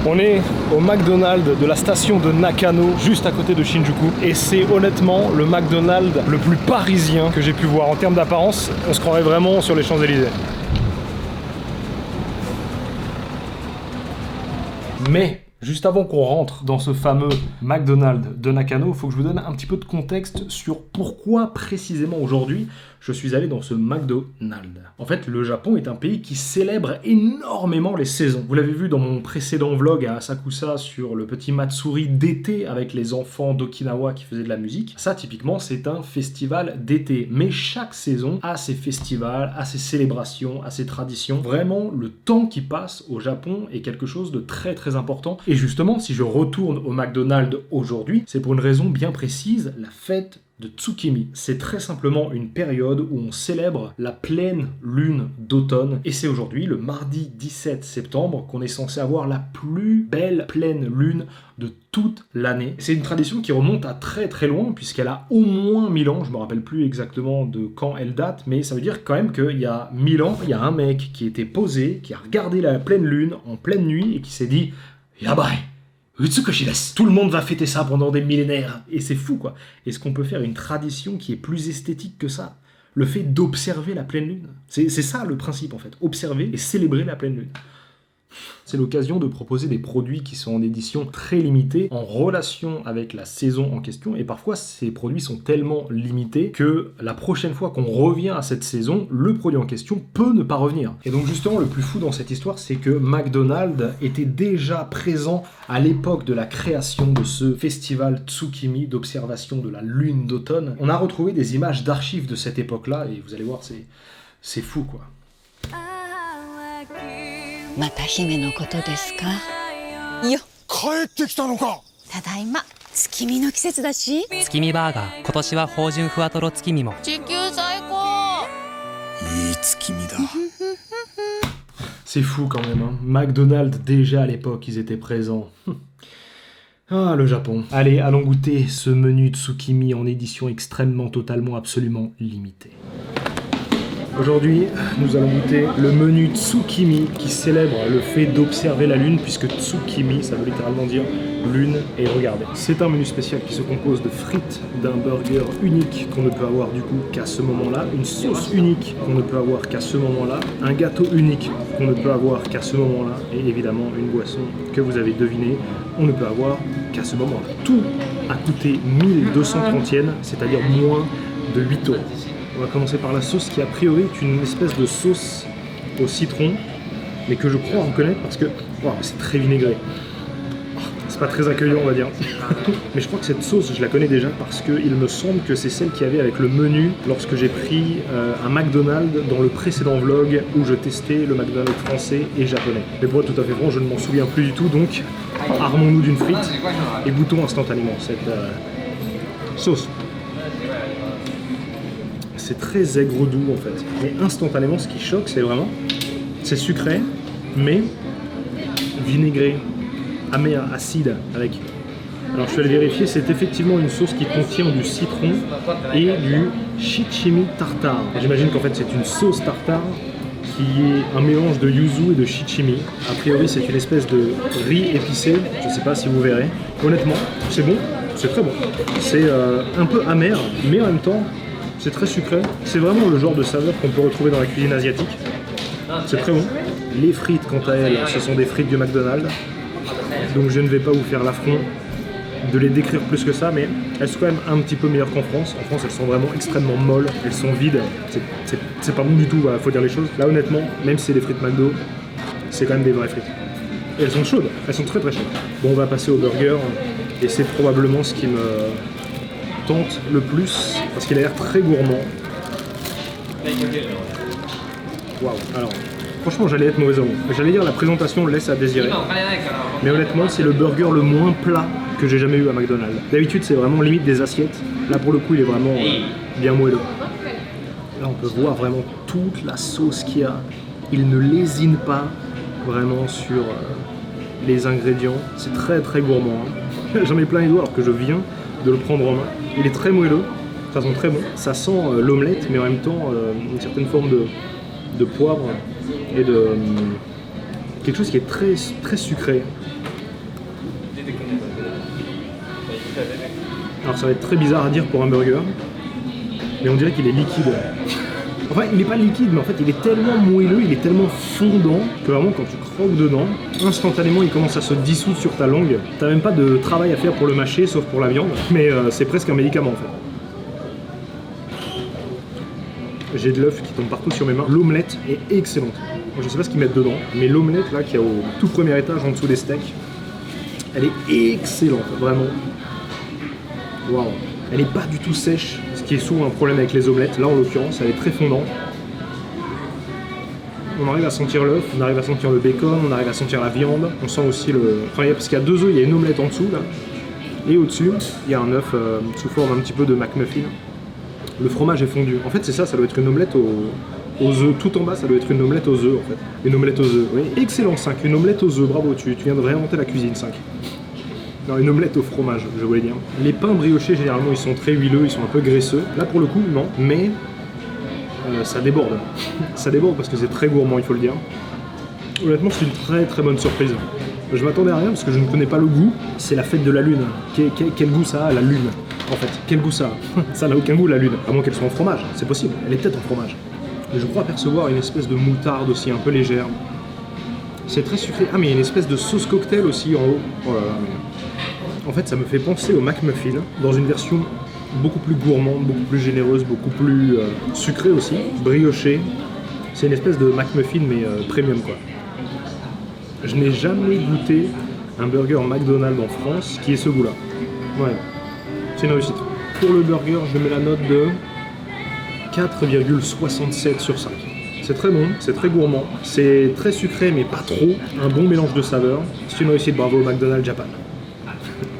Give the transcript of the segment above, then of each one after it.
On est au McDonald's de la station de Nakano, juste à côté de Shinjuku. Et c'est honnêtement le McDonald's le plus parisien que j'ai pu voir. En termes d'apparence, on se croirait vraiment sur les Champs-Élysées. Mais juste avant qu'on rentre dans ce fameux McDonald's de Nakano, il faut que je vous donne un petit peu de contexte sur pourquoi précisément aujourd'hui je suis allé dans ce McDonald's. En fait, le Japon est un pays qui célèbre énormément les saisons. Vous l'avez vu dans mon précédent vlog à Asakusa sur le petit Matsuri d'été avec les enfants d'Okinawa qui faisaient de la musique. Ça, typiquement, c'est un festival d'été. Mais chaque saison a ses festivals, a ses célébrations, a ses traditions. Vraiment, le temps qui passe au Japon est quelque chose de très très important. Et justement, si je retourne au McDonald's aujourd'hui, c'est pour une raison bien précise, la fête de Tsukimi. C'est très simplement une période où on célèbre la pleine lune d'automne. Et c'est aujourd'hui, le mardi 17 septembre, qu'on est censé avoir la plus belle pleine lune de toute l'année. C'est une tradition qui remonte à très très loin, puisqu'elle a au moins 1000 ans. Je me rappelle plus exactement de quand elle date, mais ça veut dire quand même qu'il y a 1000 ans, il y a un mec qui était posé, qui a regardé la pleine lune en pleine nuit et qui s'est dit « Yabai !» Tout le monde va fêter ça pendant des millénaires. Et c'est fou, quoi. Est-ce qu'on peut faire une tradition qui est plus esthétique que ça? Le fait d'observer la pleine lune. C'est ça le principe, en fait. Observer et célébrer la pleine lune. C'est l'occasion de proposer des produits qui sont en édition très limitée, en relation avec la saison en question, et parfois ces produits sont tellement limités que la prochaine fois qu'on revient à cette saison, le produit en question peut ne pas revenir. Et donc justement, le plus fou dans cette histoire, c'est que McDonald's était déjà présent à l'époque de la création de ce festival Tsukimi d'observation de la lune d'automne. On a retrouvé des images d'archives de cette époque-là, et vous allez voir, c'est fou, quoi. また姫のことですか？いや、帰ってきたのか。ただいま。月見の季節だし。月見バーガー、今年は芳醇ふわとろ月見も。地球最高。いい月見だ。C'est fou quand même, hein. McDonald's, déjà à l'époque, ils étaient présents. Ah, le Japon. Allez, allons goûter ce menu Tsukimi en édition extrêmement, totalement, absolument limitée. Aujourd'hui, nous allons goûter le menu Tsukimi qui célèbre le fait d'observer la lune, puisque Tsukimi, ça veut littéralement dire lune. Et regardez, c'est un menu spécial qui se compose de frites, d'un burger unique qu'on ne peut avoir du coup qu'à ce moment-là, une sauce unique qu'on ne peut avoir qu'à ce moment-là, un gâteau unique qu'on ne peut avoir qu'à ce moment-là, et évidemment une boisson que vous avez deviné, on ne peut avoir qu'à ce moment-là. Tout a coûté 1230 yens, c'est-à-dire moins de 8 euros. On va commencer par la sauce qui a priori est une espèce de sauce au citron, mais que je crois reconnaître parce que wow, c'est très vinaigré. C'est pas très accueillant, on va dire. Mais je crois que cette sauce, je la connais déjà parce qu'il me semble que c'est celle qu'il y avait avec le menu lorsque j'ai pris un McDonald's dans le précédent vlog où je testais le McDonald's français et japonais. Mais pour être tout à fait franc, je ne m'en souviens plus du tout, donc armons-nous d'une frite et goûtons instantanément cette sauce. C'est très aigre-doux en fait. Mais instantanément, ce qui choque, c'est vraiment... C'est sucré, mais vinaigré, amer, acide, avec... Alors je vais le vérifier, c'est effectivement une sauce qui contient du citron et du shichimi tartare. J'imagine qu'en fait c'est une sauce tartare qui est un mélange de yuzu et de shichimi. A priori c'est une espèce de riz épicé, je sais pas si vous verrez. Honnêtement, c'est bon, c'est très bon. C'est un peu amer, mais en même temps... C'est très sucré, c'est vraiment le genre de saveur qu'on peut retrouver dans la cuisine asiatique. C'est très bon. Les frites, quant à elles, ce sont des frites du McDonald's. Donc je ne vais pas vous faire l'affront de les décrire plus que ça, mais elles sont quand même un petit peu meilleures qu'en France. En France, elles sont vraiment extrêmement molles, elles sont vides. C'est pas bon du tout, faut dire les choses. Là, honnêtement, même si c'est des frites McDo, c'est quand même des vraies frites. Et elles sont chaudes, elles sont très très chaudes. Bon, on va passer au burger, et c'est probablement ce qui me... tente le plus parce qu'il a l'air très gourmand. Waouh, alors franchement j'allais être mauvais en mots. J'allais dire la présentation laisse à désirer, mais honnêtement c'est le burger le moins plat que j'ai jamais eu à McDonald's. D'habitude c'est vraiment limite des assiettes, là pour le coup il est vraiment bien moelleux. Là on peut voir vraiment toute la sauce qu'il y a, il ne lésine pas vraiment sur les ingrédients, c'est très très gourmand, hein. J'en ai plein les doigts alors que je viens de le prendre en main. Il est très moelleux, ça sent très bon. Ça sent l'omelette, mais en même temps une certaine forme de poivre et de quelque chose qui est très, très sucré. Alors ça va être très bizarre à dire pour un burger, mais on dirait qu'il est liquide. Enfin, il n'est pas liquide, mais en fait, il est tellement moelleux, il est tellement fondant que vraiment, quand tu croques dedans, instantanément, il commence à se dissoudre sur ta langue. T'as même pas de travail à faire pour le mâcher, sauf pour la viande, mais c'est presque un médicament, en fait. J'ai de l'œuf qui tombe partout sur mes mains. L'omelette est excellente. Je sais pas ce qu'ils mettent dedans, mais l'omelette, là, qui est au tout premier étage, en dessous des steaks, elle est excellente, vraiment. Waouh. Elle n'est pas du tout sèche, ce qui est souvent un problème avec les omelettes. Là, en l'occurrence, elle est très fondante. On arrive à sentir l'œuf, on arrive à sentir le bacon, on arrive à sentir la viande. On sent aussi le... Enfin, parce qu'il y a 2 œufs, il y a une omelette en dessous, là. Et au-dessus, il y a un œuf sous forme un petit peu de McMuffin. Le fromage est fondu. En fait, c'est ça, ça doit être une omelette aux œufs. Tout en bas, ça doit être une omelette aux œufs, en fait. Une omelette aux œufs, oui. Excellent, 5. Une omelette aux œufs, bravo, tu viens de réinventer la cuisine, 5. Non, une omelette au fromage, je voulais dire. Les pains briochés, généralement, ils sont très huileux, ils sont un peu graisseux. Là, pour le coup, non, mais ça déborde. Ça déborde parce que c'est très gourmand, il faut le dire. Honnêtement, c'est une très très bonne surprise. Je m'attendais à rien parce que je ne connais pas le goût. C'est la fête de la lune. Quel goût ça a, la lune, en fait? Quel goût ça a? Ça n'a aucun goût, la lune. À moins qu'elle soit en fromage, c'est possible. Elle est peut-être en fromage. Et je crois apercevoir une espèce de moutarde aussi, un peu légère. C'est très sucré. Ah, mais il y a une espèce de sauce cocktail aussi en haut. Oh là là, mais... En fait, ça me fait penser au McMuffin, dans une version beaucoup plus gourmande, beaucoup plus généreuse, beaucoup plus sucrée aussi, briochée. C'est une espèce de McMuffin, mais premium, quoi. Je n'ai jamais goûté un burger McDonald's en France qui ait ce goût-là. Ouais, c'est une réussite. Pour le burger, je mets la note de 4,67 sur 5. C'est très bon, c'est très gourmand, c'est très sucré, mais pas trop. Un bon mélange de saveurs. C'est une réussite, bravo McDonald's Japan.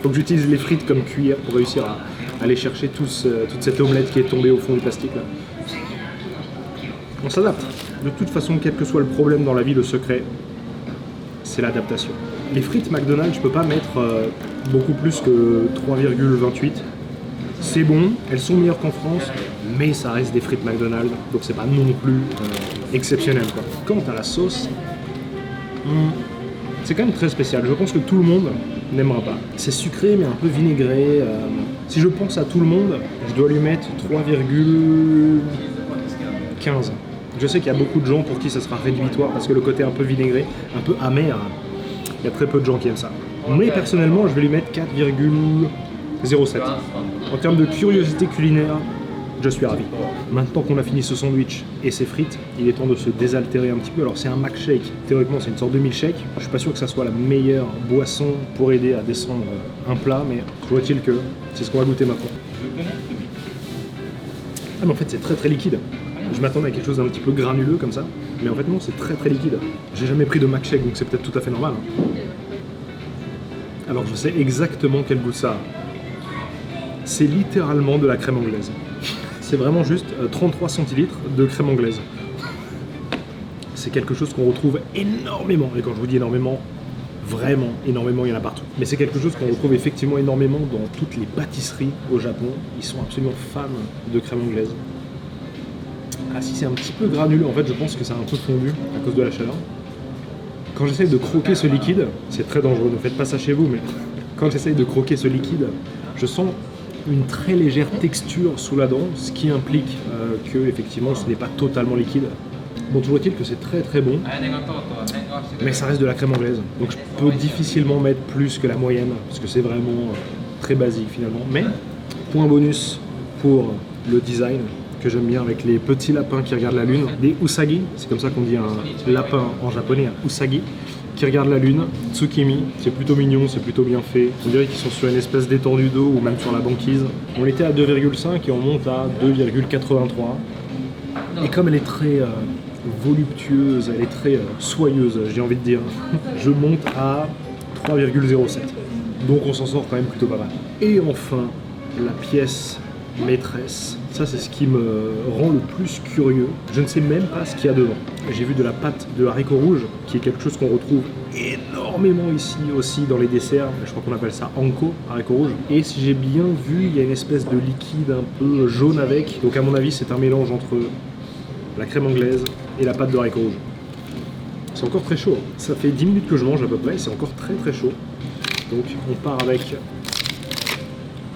Faut que j'utilise les frites comme cuillère pour réussir à aller chercher toute cette omelette qui est tombée au fond du plastique là. On s'adapte. De toute façon, quel que soit le problème dans la vie, le secret, c'est l'adaptation. Les frites McDonald's, je peux pas mettre beaucoup plus que 3,28. C'est bon, elles sont meilleures qu'en France, mais ça reste des frites McDonald's, donc c'est pas non plus exceptionnel, quoi. Quant à la sauce, c'est quand même très spécial. Je pense que tout le monde n'aimera pas. C'est sucré mais un peu vinaigré. Si je pense à tout le monde, je dois lui mettre 3,15. Je sais qu'il y a beaucoup de gens pour qui ça sera rédhibitoire parce que le côté un peu vinaigré, un peu amer, il y a très peu de gens qui aiment ça. Mais personnellement, je vais lui mettre 4,07. En termes de curiosité culinaire, je suis ravi. Maintenant qu'on a fini ce sandwich et ses frites, il est temps de se désaltérer un petit peu. Alors c'est un McShake, théoriquement c'est une sorte de milkshake. Je suis pas sûr que ça soit la meilleure boisson pour aider à descendre un plat, mais voit-il que c'est ce qu'on va goûter maintenant. Ah mais en fait c'est très très liquide. Je m'attendais à quelque chose d'un petit peu granuleux comme ça, mais en fait non, c'est très très liquide. J'ai jamais pris de McShake, donc c'est peut-être tout à fait normal. Alors je sais exactement quel goût ça a. C'est littéralement de la crème anglaise. C'est vraiment juste 33 centilitres de crème anglaise. C'est quelque chose qu'on retrouve énormément, et quand je vous dis énormément, vraiment énormément, il y en a partout. Mais c'est quelque chose qu'on retrouve effectivement énormément dans toutes les pâtisseries au Japon. Ils sont absolument fans de crème anglaise. Ah si, c'est un petit peu granuleux, en fait je pense que ça a un peu fondu à cause de la chaleur. Quand j'essaye de croquer ce liquide, c'est très dangereux, ne faites pas ça chez vous, mais quand j'essaye de croquer ce liquide, je sens une très légère texture sous la dent, ce qui implique que effectivement ce n'est pas totalement liquide. Bon, toujours est-il que c'est très très bon, mais ça reste de la crème anglaise, donc je peux difficilement mettre plus que la moyenne, parce que c'est vraiment très basique finalement. Mais, point bonus pour le design, que j'aime bien avec les petits lapins qui regardent la lune, des usagi, c'est comme ça qu'on dit un lapin en japonais, un usagi, qui regardent la lune, tsukimi, c'est plutôt mignon, c'est plutôt bien fait. On dirait qu'ils sont sur une espèce d'étendue d'eau ou même sur la banquise. On était à 2,5 et on monte à 2,83. Et comme elle est très voluptueuse, elle est très soyeuse, j'ai envie de dire, je monte à 3,07. Donc on s'en sort quand même plutôt pas mal. Et enfin, la pièce maîtresse, ça c'est ce qui me rend le plus curieux. Je ne sais même pas ce qu'il y a dedans. J'ai vu de la pâte de haricots rouges, qui est quelque chose qu'on retrouve énormément ici aussi dans les desserts. Je crois qu'on appelle ça anko, haricots rouges. Et si j'ai bien vu, il y a une espèce de liquide un peu jaune avec. Donc à mon avis, c'est un mélange entre la crème anglaise et la pâte de haricots rouges. C'est encore très chaud. Ça fait 10 minutes que je mange à peu près, c'est encore très très chaud. Donc on part avec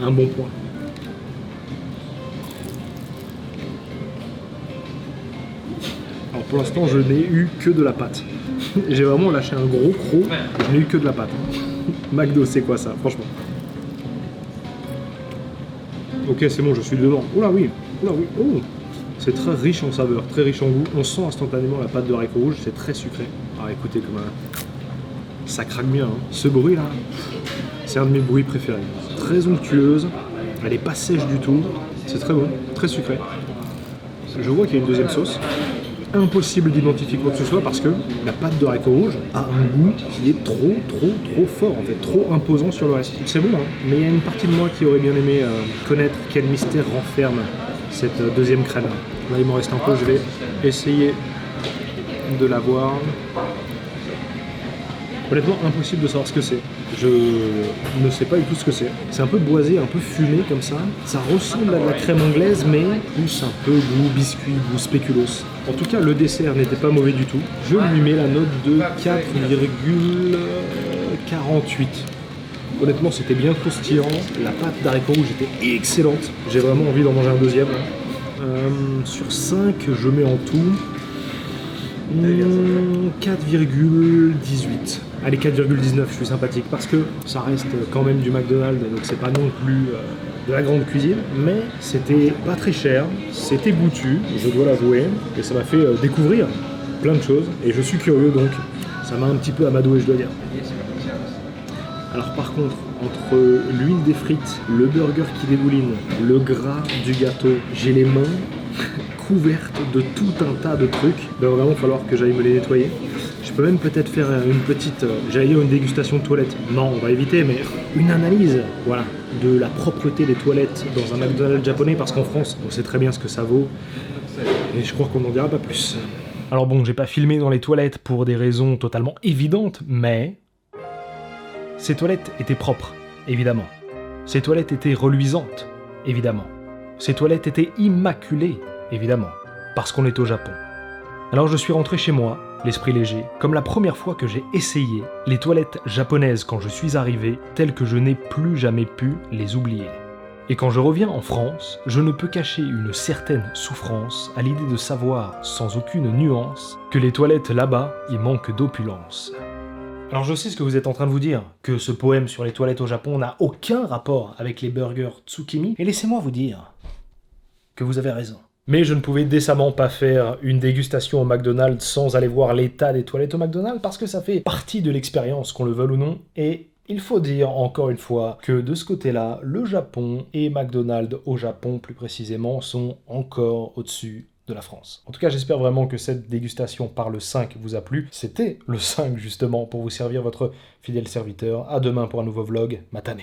un bon point. Pour l'instant, je n'ai eu que de la pâte. J'ai vraiment lâché un gros croc, je n'ai eu que de la pâte. McDo, c'est quoi ça, franchement? Ok, c'est bon, je suis dedans. Oula oui, oh. C'est très riche en saveur, très riche en goût. On sent instantanément la pâte de haricots rouges, c'est très sucré. Alors écoutez, comme ça craque bien. Hein. Ce bruit là, c'est un de mes bruits préférés. Très onctueuse, elle est pas sèche du tout. C'est très bon, très sucré. Je vois qu'il y a une deuxième sauce. Impossible d'identifier quoi que ce soit parce que la pâte de haricots rouges a un goût qui est trop fort en fait, trop imposant sur le reste. C'est bon, hein, mais il y a une partie de moi qui aurait bien aimé connaître quel mystère renferme cette deuxième crème. Là il m'en reste un peu, je vais essayer de la voir. Honnêtement, impossible de savoir ce que c'est. Je ne sais pas du tout ce que c'est. C'est un peu boisé, un peu fumé comme ça. Ça ressemble à de la crème anglaise, mais plus un peu goût biscuit, goût spéculoos. En tout cas, le dessert n'était pas mauvais du tout. Je lui mets la note de 4,48. Honnêtement, c'était bien croustillant. La pâte d'haricots rouges était excellente. J'ai vraiment envie d'en manger un deuxième. Sur 5, je mets en tout 4,18. Allez, 4,19, je suis sympathique parce que ça reste quand même du McDonald's, donc c'est pas non plus de la grande cuisine, mais c'était pas très cher, c'était goûtu, je dois l'avouer, et ça m'a fait découvrir plein de choses, et je suis curieux donc ça m'a un petit peu amadoué, je dois dire. Alors par contre, entre l'huile des frites, le burger qui dégouline, le gras du gâteau, j'ai les mains couvertes de tout un tas de trucs, il va vraiment falloir que j'aille me les nettoyer. Je peux même peut-être faire une petite, j'allais dire une dégustation de toilettes. Non, on va éviter, mais une analyse, voilà, de la propreté des toilettes dans un McDonald's japonais, parce qu'en France, on sait très bien ce que ça vaut, et je crois qu'on n'en dira pas plus. Alors bon, j'ai pas filmé dans les toilettes pour des raisons totalement évidentes, mais ces toilettes étaient propres, évidemment. Ces toilettes étaient reluisantes, évidemment. Ces toilettes étaient immaculées, évidemment, parce qu'on est au Japon. Alors je suis rentré chez moi, l'esprit léger, comme la première fois que j'ai essayé les toilettes japonaises quand je suis arrivé, telles que je n'ai plus jamais pu les oublier. Et quand je reviens en France, je ne peux cacher une certaine souffrance à l'idée de savoir, sans aucune nuance, que les toilettes là-bas y manquent d'opulence. Alors je sais ce que vous êtes en train de vous dire, que ce poème sur les toilettes au Japon n'a aucun rapport avec les burgers Tsukimi, et laissez-moi vous dire que vous avez raison. Mais je ne pouvais décemment pas faire une dégustation au McDonald's sans aller voir l'état des toilettes au McDonald's parce que ça fait partie de l'expérience, qu'on le veuille ou non. Et il faut dire encore une fois que de ce côté-là, le Japon et McDonald's au Japon plus précisément sont encore au-dessus de la France. En tout cas, j'espère vraiment que cette dégustation par le 5 vous a plu. C'était le 5 justement pour vous servir votre fidèle serviteur. À demain pour un nouveau vlog. Matane.